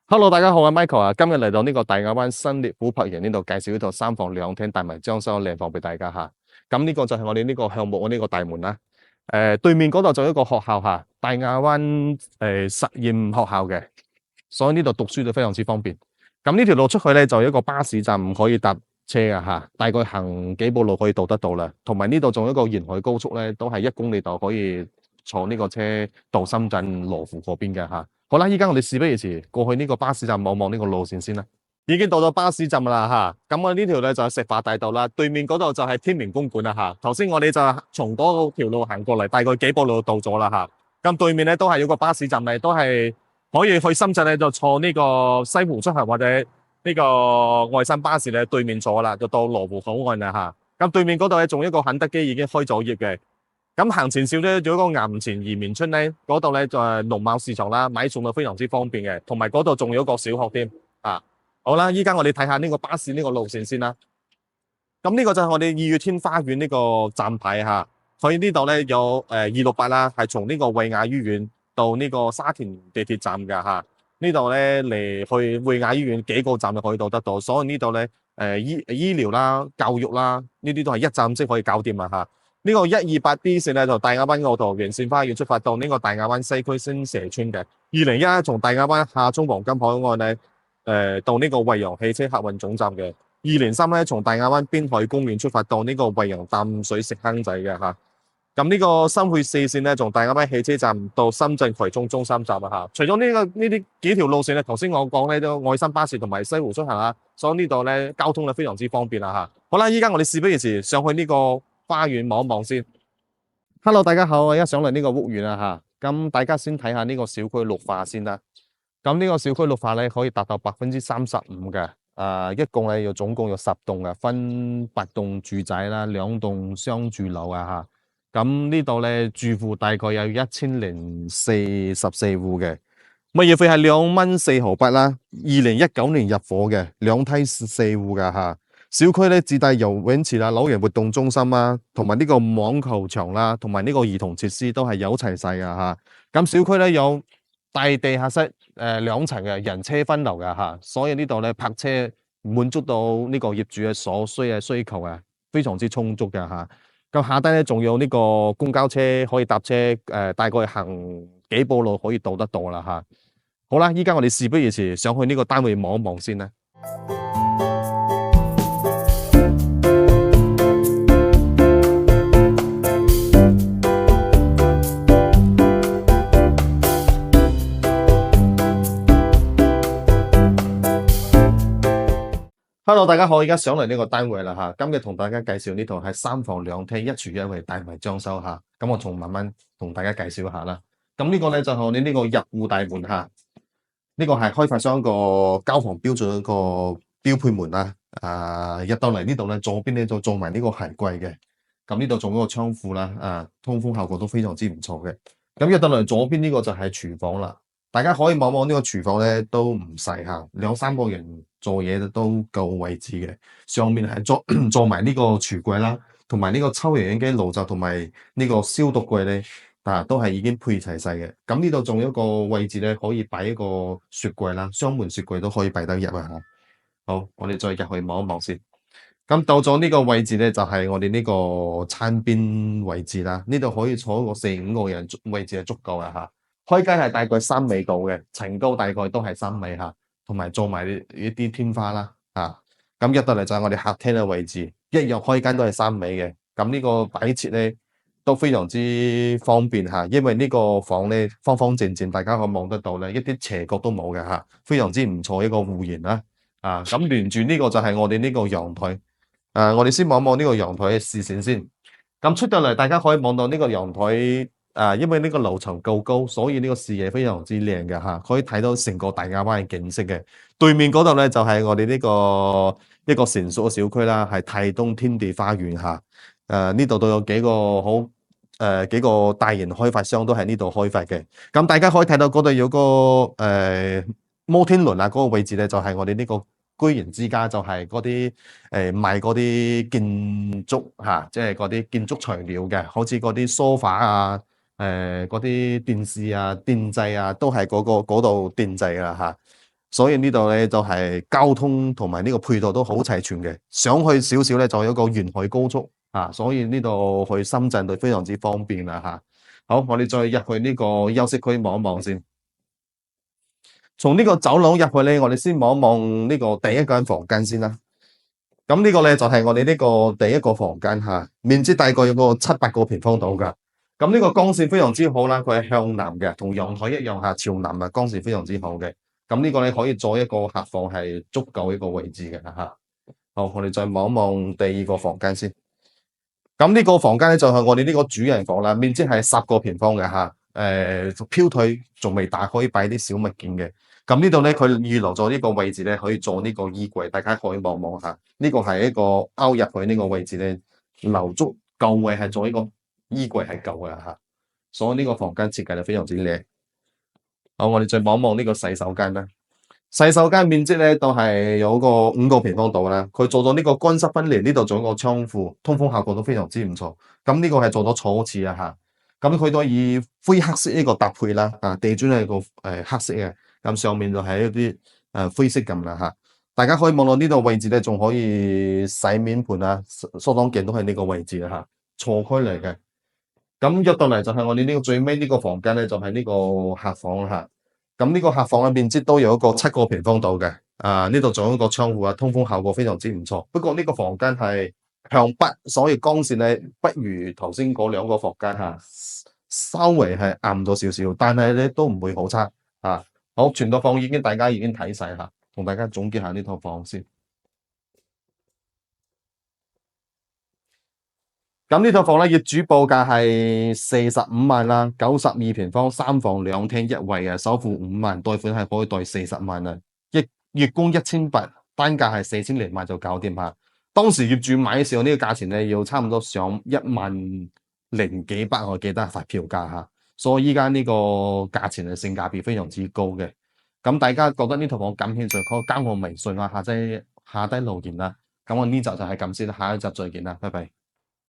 Hello，大家好，我係 Michael 啊，今日嚟到呢個大亞灣新烈琥珀園呢度介紹呢度3房2廳大埋裝修靚房俾大家吓。咁呢個就係我哋呢個項目嘅呢個大門啦。對面嗰度就一個學校吓，大亞灣實驗學校嘅，所以呢度讀書就非常之方便。咁呢條路出去咧就有一個巴士站，唔可以搭車㗎吓，大概行幾步路可以到得到啦。同埋呢度仲有一個沿海高速咧，都係1公里就可以坐呢個車到深圳羅湖嗰邊嘅吓。好啦，依家我哋事不宜遲，過去呢個巴士站望望呢個路線先啦。已經到咗巴士站啦吓，咁我呢條咧就係石化大道啦，對面嗰度就係天明公館啦吓。頭先我哋就從嗰條路行過嚟，大概幾步路到咗啦吓。咁對面咧都係有個巴士站嚟，都係可以去深圳咧就坐呢個西湖出行或者呢個外山巴士咧對面坐啦，就到羅湖口岸啦吓。咁對面嗰度咧仲有一個肯德基已經開咗業嘅。咁行前少咧，仲有一個岩前移民村咧，嗰度咧就係農貿市場啦，買餸就非常之方便嘅，同埋嗰度仲有一個小學添啊。好啦，依家我哋睇下呢個巴士呢個路線先啦。咁呢個就係我哋2月天花園呢個站牌吓，佢呢度咧有268啦，係從呢個惠雅醫院到呢個沙田地鐵站噶吓。呢度咧嚟去惠雅醫院幾個站就可以到得到，所以呢度咧醫療啦、教育啦，呢啲都係一站式可以搞掂啦吓。呢個128B 線咧就大亞灣澳圖沿線花園出發到呢個大亞灣西區星蛇村嘅，201從大亞灣下涌黃金海岸咧到呢個惠陽汽車客運總站嘅，203咧從大亞灣邊海公園出發到呢個惠陽淡水食坑仔嘅嚇。咁呢個新會4線咧從大亞灣汽車站到深圳葵涌中心站啊嚇。除咗呢啲幾條路線咧，頭先我講咧都外山巴士同埋西湖出行啊，所以呢度咧交通咧非常之方便啦嚇。好啦，依家我哋事不宜遲，上去呢個花園望一望先。Hello， 大家好，我而家上嚟呢個屋苑啊吓，咁大家先睇下呢個小區綠化先啦。咁呢個小區綠化咧可以達到35%嘅，一共咧總共有10棟嘅，分8棟住宅啦，2棟商住樓啊吓。咁呢度咧住戶大概有1044戶嘅，物業費係2.4毫8啦，2019年入伙嘅，2梯4戶噶吓。小區咧自帶游泳池啦、老人活動中心啦，同埋呢個網球場啦，同埋呢個兒童設施都係有齊晒噶吓。咁小區咧有大地下室2層嘅人車分流噶吓，所以呢度咧泊車滿足到呢個業主嘅所需嘅需求啊，非常之充足嘅吓。咁下低咧仲有呢個公交車可以搭車，大概行幾步路可以到得到啦吓。好啦，依家我哋事不宜遲，上去呢個單位望一望先啦。Hello， 大家好，而家上嚟呢個單位啦吓，今日同大家介紹呢套係3房2廳1廚1衛大埋裝修吓，咁我從慢慢同大家介紹一下啦。咁呢個咧就係我哋呢個入戶大門吓，呢個係開發商個交房標準一個標配門啦。入到嚟呢度咧，左邊咧就做埋呢個鞋櫃嘅，咁呢度仲有個窗戶啦，通風效果都非常之唔錯嘅。咁入到嚟左邊呢個就係廚房啦。大家可以望望呢個廚房咧，都唔細吓，2-3個人做嘢都夠位置嘅。上面係做埋呢個櫥櫃啦，同埋呢個抽油煙機爐罩同埋呢個消毒櫃咧，都係已經配齊晒嘅。咁呢度仲有一個位置咧，可以擺一個雪櫃啦，雙門雪櫃都可以擺得入啊吓。好，我哋再入去望一望先。咁到咗呢個位置咧，就係我哋呢個餐邊位置啦。呢度可以坐一個4-5個人，位置係足夠嘅吓。開間係大概3米度嘅，層高大概都係3米吓，同埋做埋一啲天花啦吓。咁入到嚟就係我哋客廳嘅位置，一樣開間都係3米嘅。咁呢個擺設咧都非常之方便吓，因為呢個房咧方方正正，大家可以望得到咧，一啲斜角都冇嘅吓，非常之唔錯一個戶型啦。咁連住呢個就係我哋呢個陽台。我哋先望望呢個陽台嘅視線先。咁出到嚟，大家可以望到呢個陽台。因為呢個樓層夠高，所以呢個視野非常之靚嘅吓，可以睇到成個大亞灣嘅景色嘅。對面嗰度咧就係我哋呢個一個成熟嘅小區啦，係泰東天地花園吓。呢度都有幾個幾個大型開發商都喺呢度開發嘅。咁大家可以睇到嗰度有個摩天輪嗰個位置咧，就係我哋呢個居然之家就係嗰啲賣嗰啲建築嚇，即係嗰啲建築材料嘅，好似嗰啲梳化啊、嗰啲電視啊、電掣啊，都係嗰度電製啦嚇。所以呢度咧就係交通同埋呢個配套都好齊全嘅。上去少少咧就有一個沿海高速啊，所以呢度去深圳都非常之方便啦嚇。好，我哋再入去呢個休息區望一望先。從呢個走廊入去咧，我哋先望一望呢個第一間房間先啦。咁呢個咧就係我哋呢個第一個房間嚇，面積大概有個7、8個平方度㗎。咁呢個光線非常之好啦，佢係向南嘅，同陽台一樣嚇，朝南啊，光線非常之好嘅。咁呢個咧可以做一個客房係足夠一個位置嘅嚇。好，我哋再望一望第二個房間先。咁呢個房間咧就係我哋呢個主人房啦，面積係10個平方嘅嚇。飄腿仲未打，可以擺啲小物件嘅。咁呢度咧，佢預留咗呢個位置咧，可以做呢個衣櫃，大家可以望望下。呢個係一個凹入去呢個位置咧，留足夠位係做呢個衣櫃係夠嘅嚇。所以呢個房間設計就非常之靚。好，我哋再望望呢個洗手間啦。洗手間面積咧都係有個5個平方度啦。佢做咗呢個乾濕分離，呢度做一個窗戶，通風效果都非常之唔錯。咁呢個係做咗坐廁啊嚇。咁佢都以灰黑色呢個搭配啦，地磚係個黑色嘅，咁上面就係一啲灰色咁啦嚇。大家可以望到呢度位置咧，仲可以洗面盤啊、梳妝鏡都係呢個位置啦嚇，錯開嚟嘅。咁入到嚟就係我哋呢個最尾呢個房間咧，就係呢個客房嚇。咁呢個客房嘅面積都有一個7個平方度嘅，呢度仲有一個窗戶啊，通風效果非常之唔錯。不過呢個房間係向北，所以光線咧不如頭先嗰兩個房間嚇，稍微係暗咗少少，但係咧都唔會好差嚇。好，全套房大家已經睇晒嚇，同大家總結下呢套房先。咁呢套房咧，業主報價係45萬啦，92平方，3房2廳1衛啊，首付5萬，貸款係可以貸40萬啊，月供1800，單價係4000零萬就搞掂嚇。當時業主買嘅時候呢個價錢咧，要差唔多上1萬0幾百，我記得係發票價嚇。所以依家呢個價錢係性價比非常之高嘅。咁大家覺得呢套房感興趣，可以加我微信啊，下低留言啦。咁我呢集就係咁先啦，下一集再見啦，拜拜。